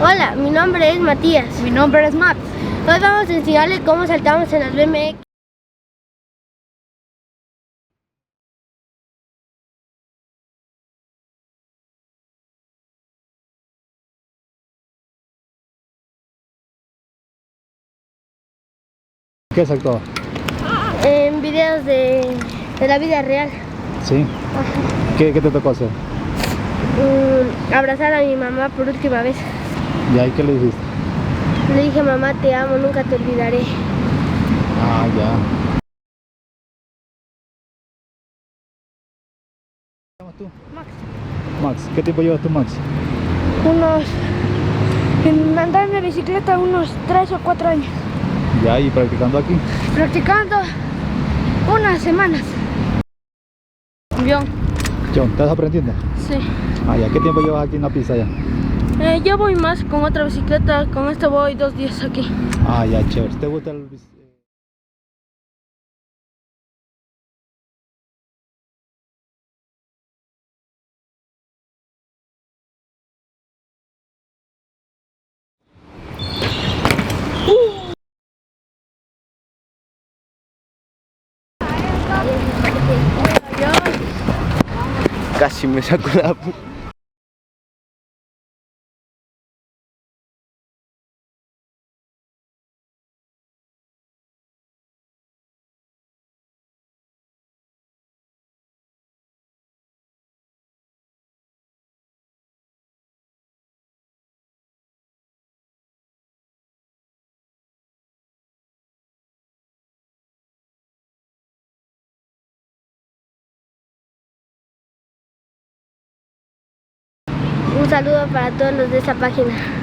Hola, mi nombre es Matías. Mi nombre es Max. Hoy vamos a enseñarles cómo saltamos en las BMX. ¿Qué saltó? En videos de la vida real. Sí. ¿Qué te tocó hacer? Abrazar a mi mamá por última vez. ¿Y ahí qué le dijiste? Le dije, mamá, te amo, nunca te olvidaré. Ah, ya. ¿Cómo llamas tú? Max. Max. ¿Qué tiempo llevas tú, Max? En andar en la bicicleta unos 3 o 4 años. Ya, y practicando aquí. Practicando unas semanas. John, ¿estás aprendiendo? Sí. Ah, ya. ¿Qué tiempo llevas aquí en la pista ya? Yo voy más con otra bicicleta, con esta voy 2 días aquí. Ah, ya, chévere. ¿Te gusta el Casi me saco la... Un saludo para todos los de esa página.